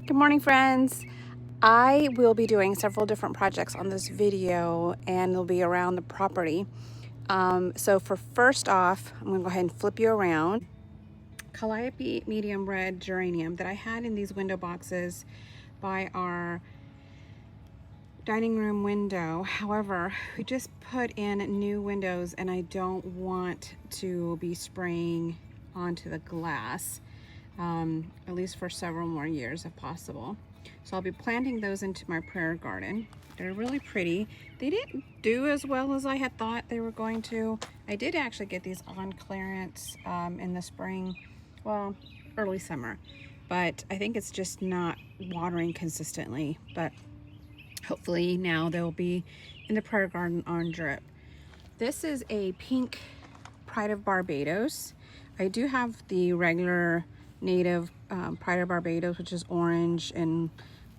Good morning, friends. I will be doing several different projects on this video, and they'll be around the property. So for first off, I'm going to go ahead and flip you around. Calliope medium red geranium that I had in these window boxes by our dining room window. However, we just put in new windows and I don't want to be spraying onto the glass, at least for several more years if possible. So I'll be planting those into my prayer garden. They're really pretty. They didn't do as well as I had thought they were going to. I did actually get these on clearance in the spring, well, early summer, but I think it's just not watering consistently. But hopefully now they'll be in the prayer garden on drip. This is a pink Pride of Barbados. I do have the regular native Pride of Barbados, which is orange and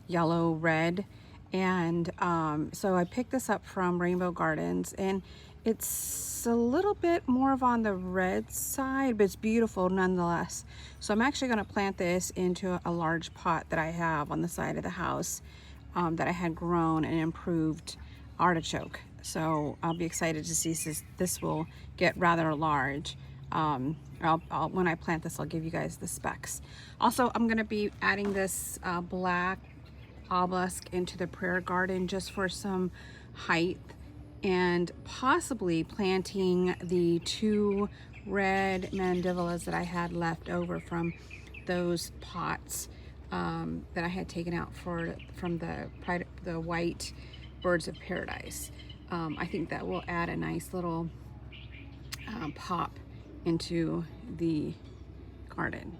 yellow red. And so I picked this up from Rainbow Gardens, and it's a little bit more of on the red side, but it's beautiful nonetheless. So I'm actually going to plant this into a large pot that I have on the side of the house that I had grown and improved artichoke. So I'll be excited to see this will get rather large. When I plant this, I'll give you guys the specs. Also, I'm going to be adding this black obelisk into the prayer garden just for some height, and possibly planting the two red mandibulas that I had left over from those pots that I had taken out from the white birds of paradise. I think that will add a nice little pop into the garden.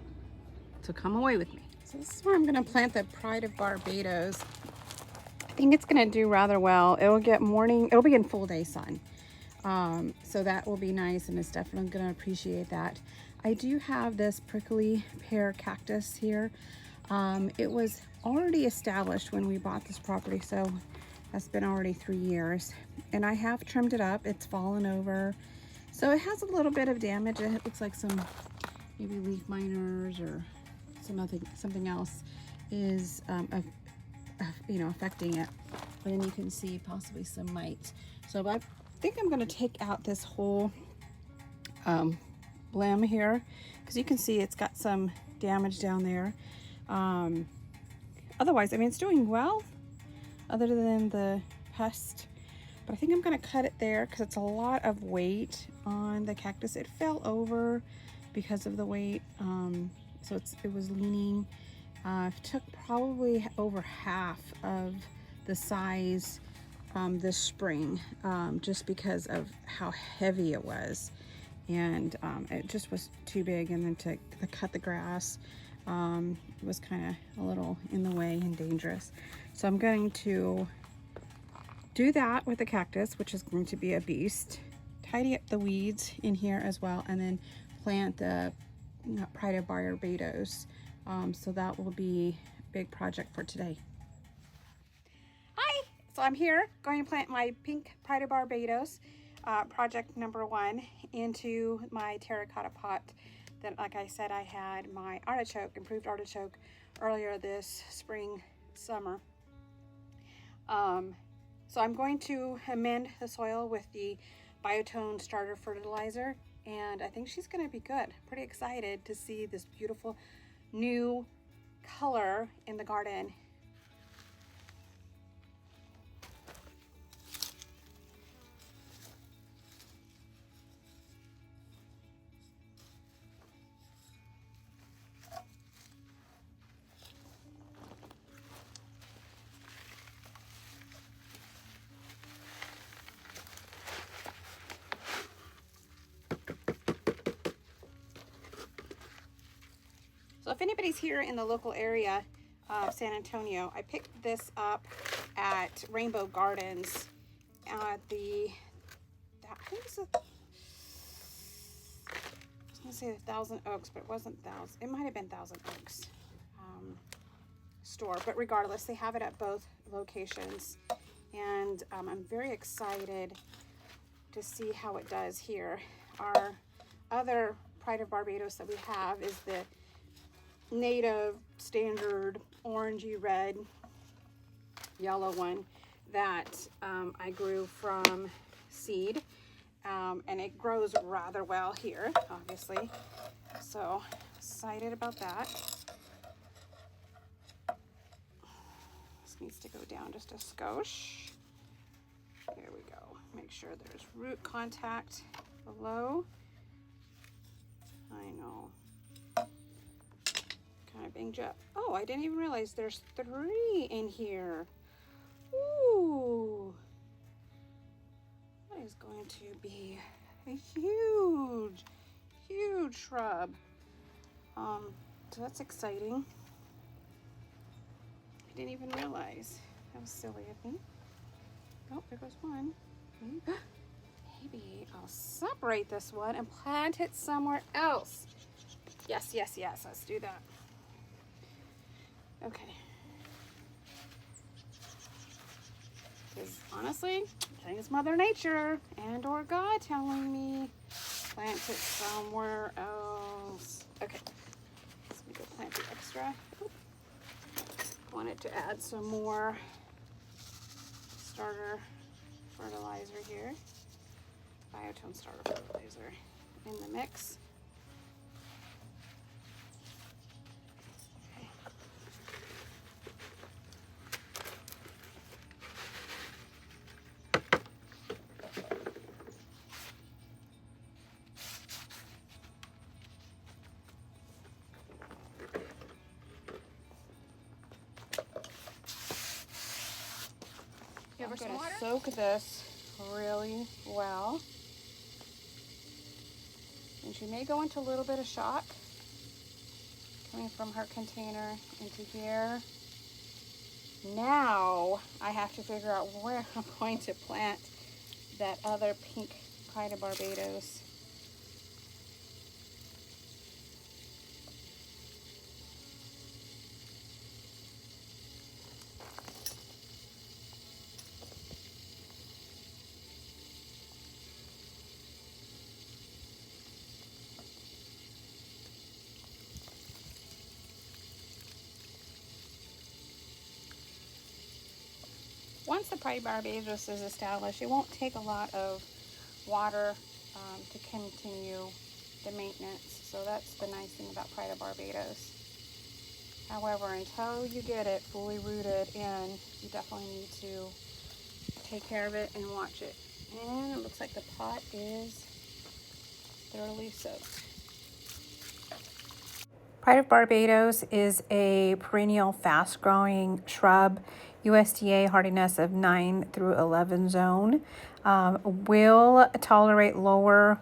So come away with me. So this is where I'm going to plant the Pride of Barbados. I think it's going to do rather well. It'll be in full day sun. So that will be nice, and it's definitely going to appreciate that. I do have this prickly pear cactus here. It was already established when we bought this property, so that's been already 3 years. And I have trimmed it up. It's fallen over. So it has a little bit of damage. It looks like some maybe leaf miners or something else is affecting it. But then you can see possibly some mites. So I think I'm going to take out this whole limb here, because you can see it's got some damage down there. Otherwise, I mean, it's doing well other than the pest. But I think I'm going to cut it there because it's a lot of weight on the cactus. It fell over because of the weight, so it was leaning. It took probably over half of the size this spring, just because of how heavy it was, and it just was too big. And then to cut the grass was kind of a little in the way and dangerous. So I'm going to do that with the cactus, which is going to be a beast. Tidy up the weeds in here as well, and then plant the Pride of Barbados. So that will be a big project for today. Hi, so I'm here going to plant my pink Pride of Barbados, project number 1, into my terracotta pot that, like I said, I had my improved artichoke earlier this summer. So I'm going to amend the soil with the Biotone starter fertilizer, and I think she's going to be good. Pretty excited to see this beautiful new color in the garden. So if anybody's here in the local area of San Antonio, I picked this up at Rainbow Gardens at I think it's I was gonna say Thousand Oaks, but it wasn't Thousand. It might have been Thousand Oaks store. But regardless, they have it at both locations, and I'm very excited to see how it does here. Our other Pride of Barbados that we have is the native, standard, orangey red, yellow one that I grew from seed. And it grows rather well here, obviously. So excited about that. This needs to go down just a skosh. Here we go. Make sure there's root contact below. I know. Kind of banged up. Oh, I didn't even realize there's 3 in here. Ooh. That is going to be a huge, huge shrub. So that's exciting. I didn't even realize. That was silly of me. Oh, there goes one. Maybe I'll separate this one and plant it somewhere else. Yes, yes, yes. Let's do that. Okay. Because honestly, I think it's Mother Nature and or God telling me plant it somewhere else. Okay. Let me go plant the extra. Oop. Wanted to add some more starter fertilizer here. Biotone starter fertilizer in the mix. Okay. I'm going to soak this really well. And she may go into a little bit of shock coming from her container into here. Now I have to figure out where I'm going to plant that other pink Pride of Barbados. Once the Pride of Barbados is established, it won't take a lot of water to continue the maintenance. So that's the nice thing about Pride of Barbados. However, until you get it fully rooted in, you definitely need to take care of it and watch it. And it looks like the pot is thoroughly soaked. Pride of Barbados is a perennial fast-growing shrub, USDA hardiness of 9 through 11 zone. Will tolerate lower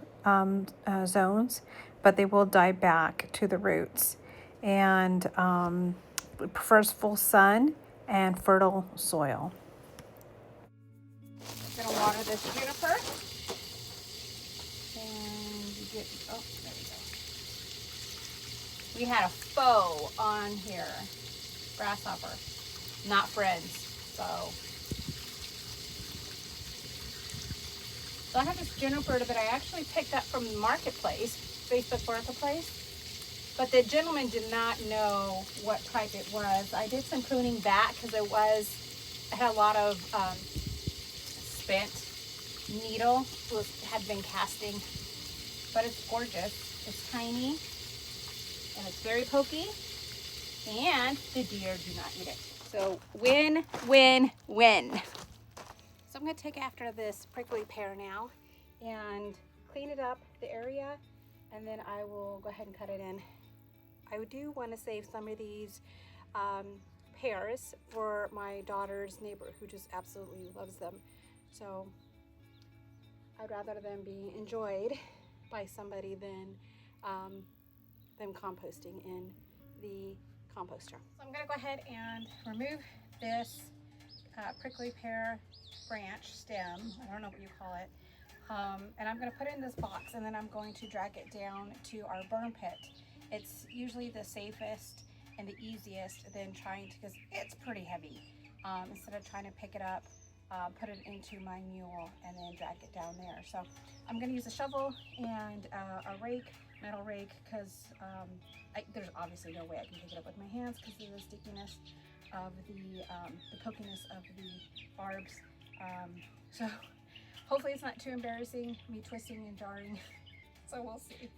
zones, but they will die back to the roots. And prefers full sun and fertile soil. I'm gonna water this juniper. And you get, oh, there we go. We had a foe on here, grasshopper, not friends. So I have this juniper that I actually picked up from the marketplace, Facebook Marketplace. But the gentleman did not know what type it was. I did some pruning back because it had a lot of spent needle, had been casting. But it's gorgeous. It's tiny and it's very pokey, and the deer do not eat it. So win, win, win. So I'm going to take after this prickly pear now and clean it up, the area, and then I will go ahead and cut it in. I do want to save some of these pears for my daughter's neighbor who just absolutely loves them. So I'd rather them be enjoyed by somebody than them composting in the composter. So I'm going to go ahead and remove this prickly pear branch stem. I don't know what you call it. And I'm going to put it in this box, and then I'm going to drag it down to our burn pit. It's usually the safest and the easiest than trying to, because it's pretty heavy. Instead of trying to pick it up, put it into my mule and then drag it down there. So I'm going to use a shovel and a rake metal rake because there's obviously no way I can pick it up with my hands because of the stickiness of the pokiness of the barbs. So hopefully it's not too embarrassing, me twisting and jarring. So we'll see.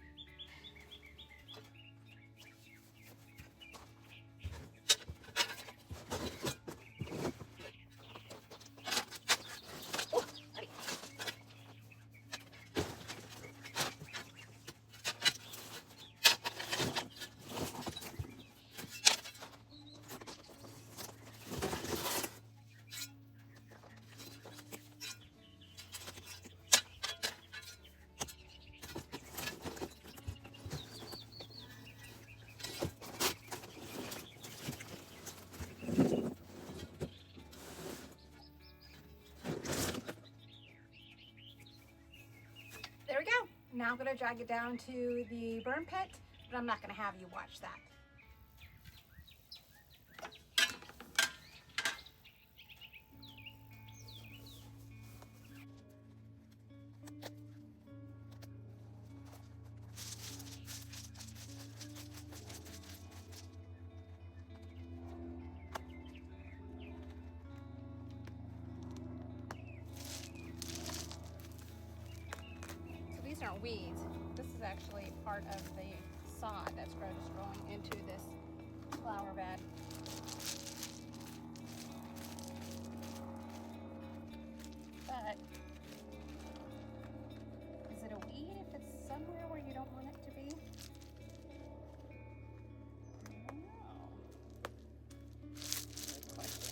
There we go. Now I'm gonna drag it down to the burn pit, but I'm not gonna have you watch that. These aren't weeds. This is actually part of the sod that's growing into this flower bed. But is it a weed if it's somewhere where you don't want it to be? I don't know. Good question.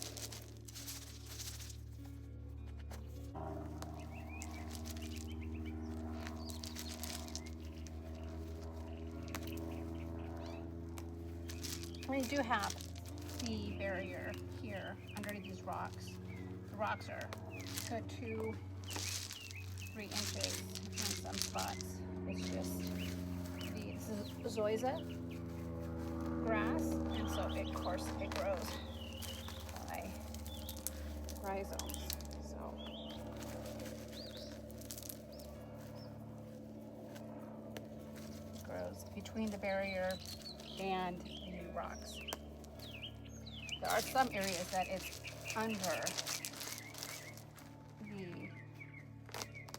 We do have the barrier here under these rocks. The rocks are good 2-3 inches in some spots. It's just this is zoysia grass, and so of course it grows by rhizomes. So it grows between the barrier and the rocks. There are some areas that it's under the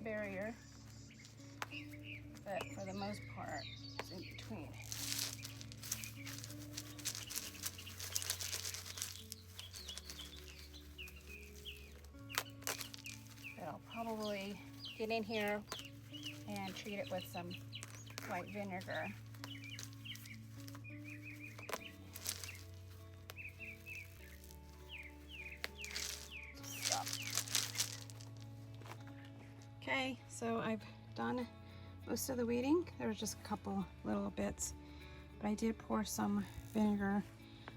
barrier, but for the most part it's in between. But I'll probably get in here and treat it with some white vinegar. Okay, so I've done most of the weeding. There was just a couple little bits, but I did pour some vinegar,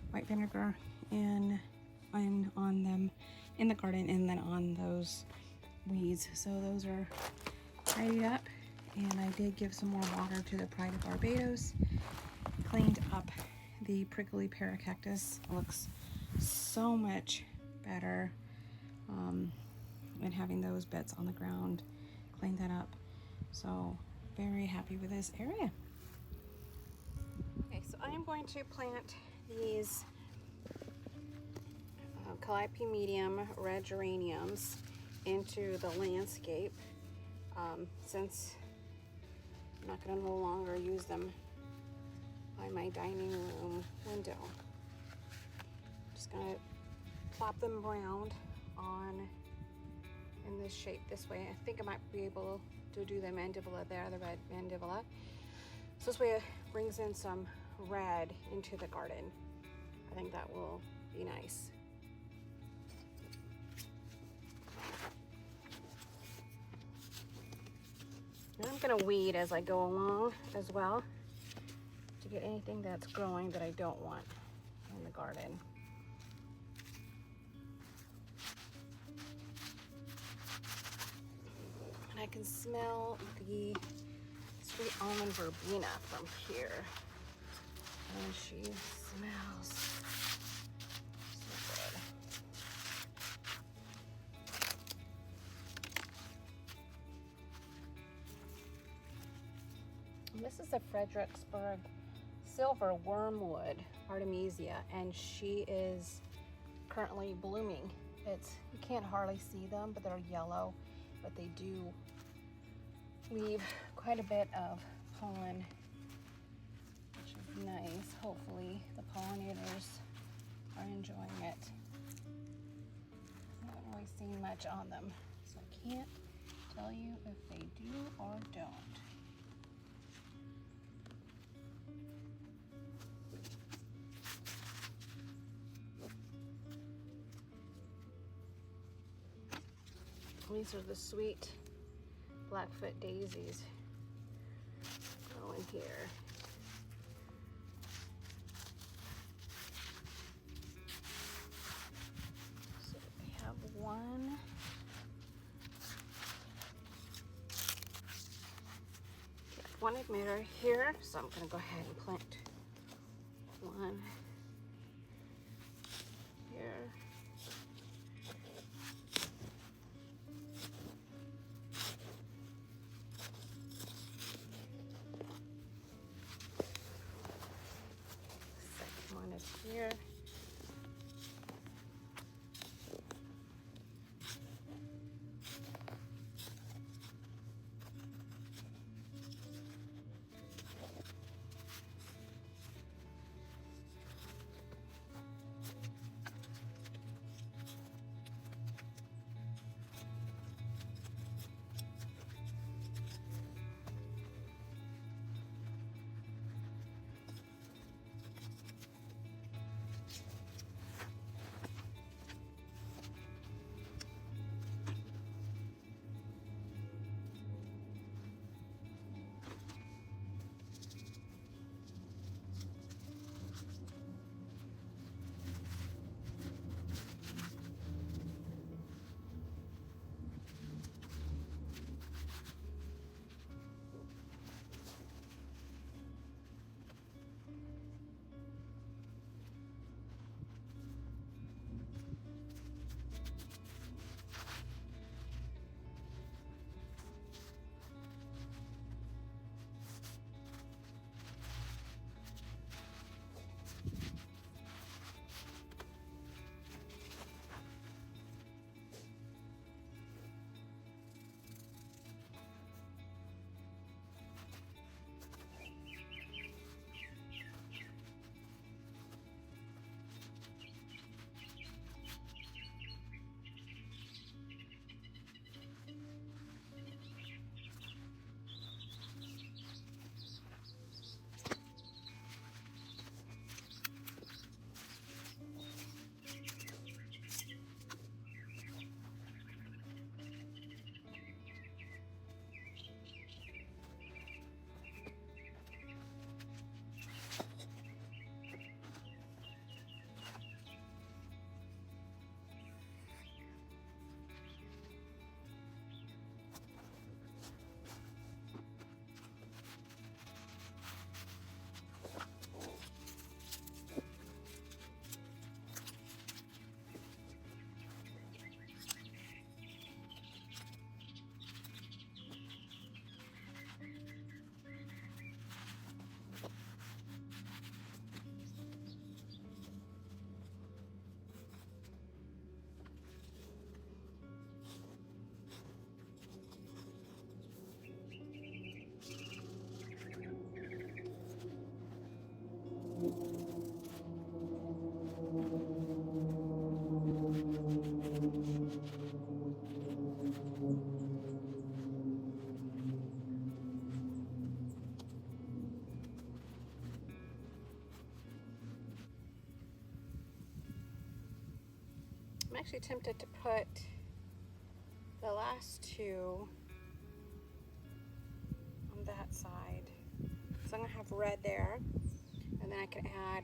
white vinegar, on them in the garden and then on those weeds. So those are tidied up, and I did give some more water to the Pride of Barbados. Cleaned up the prickly Pear Cactus. It looks so much better and having those beds on the ground. Cleaned that up. So very happy with this area. Okay, so I am going to plant these Calliope Red Geraniums into the landscape since I'm not going to no longer use them by my dining room window. Just going to plop them around in this shape this way. I think I might be able to do the mandibula there, the red mandibula. So this way it brings in some red into the garden. I think that will be nice. And I'm gonna weed as I go along as well to get anything that's growing that I don't want in the garden. And I can smell the sweet almond verbena from here. And she smells so good. this is a Fredericksburg silver wormwood artemisia, and she is currently blooming. You can't hardly see them, but they're yellow, but they do leave quite a bit of pollen, which is nice. Hopefully the pollinators are enjoying it. I haven't really seen much on them, so I can't tell you if they do or don't. These are the sweet Blackfoot daisies growing here. So we have one. One emitter here, so I'm going to go ahead and plant one here. Second one is here. I'm actually tempted to put the last two on that side. So I'm gonna have red there, and then I can add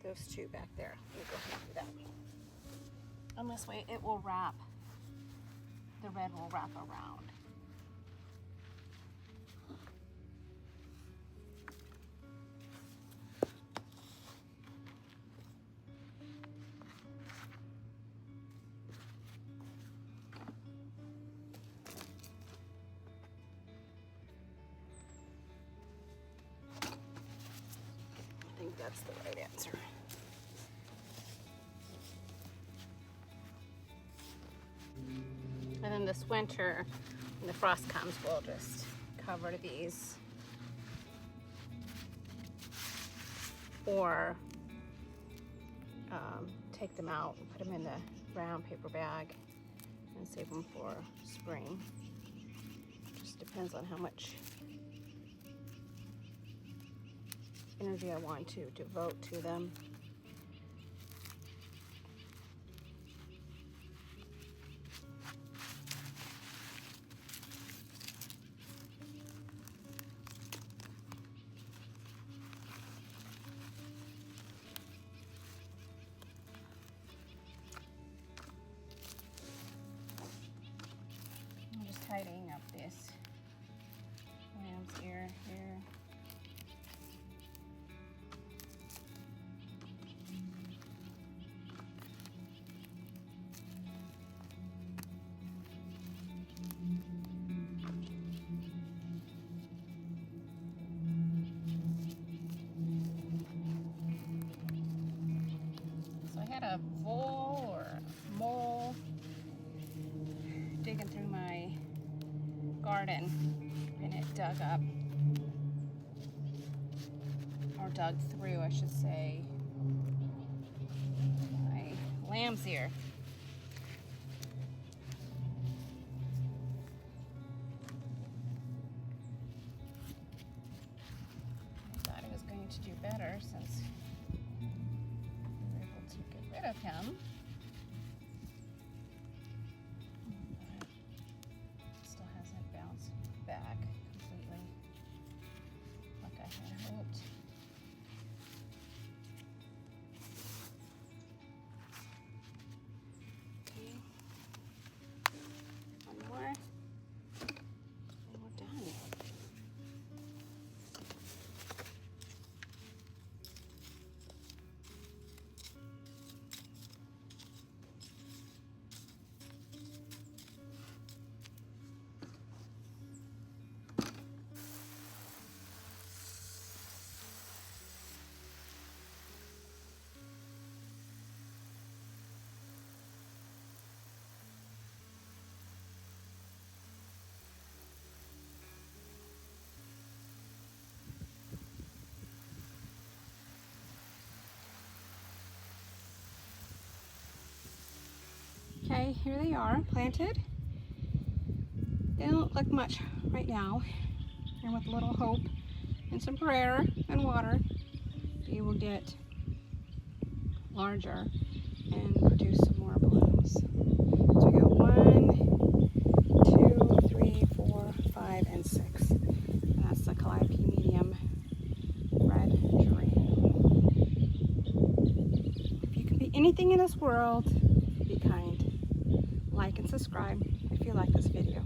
those two back there. Let me go ahead and do that. And this way it will wrap, the red will wrap around. That's the right answer. And then this winter, when the frost comes, we'll just cover these. Or take them out and put them in the brown paper bag and save them for spring. Just depends on how much energy I want to devote to them. I'm just tidying up this lamb's ear here. So I had a vole or a mole digging through my garden, and it dug up, or dug through, I should say, my lamb's ear. I thought it was going to do better since we were able to get rid of him. Still hasn't bounced back completely like I had hoped. Okay, one more, and we're done. Okay, here they are, planted. They don't look much right now. And with a little hope and some prayer and water, they will get larger and produce some more blooms. So we got 1, 2, 3, 4, 5, and 6. And that's the Calliope medium red geranium. If you can be anything in this world, be kind. Like and subscribe if you like this video.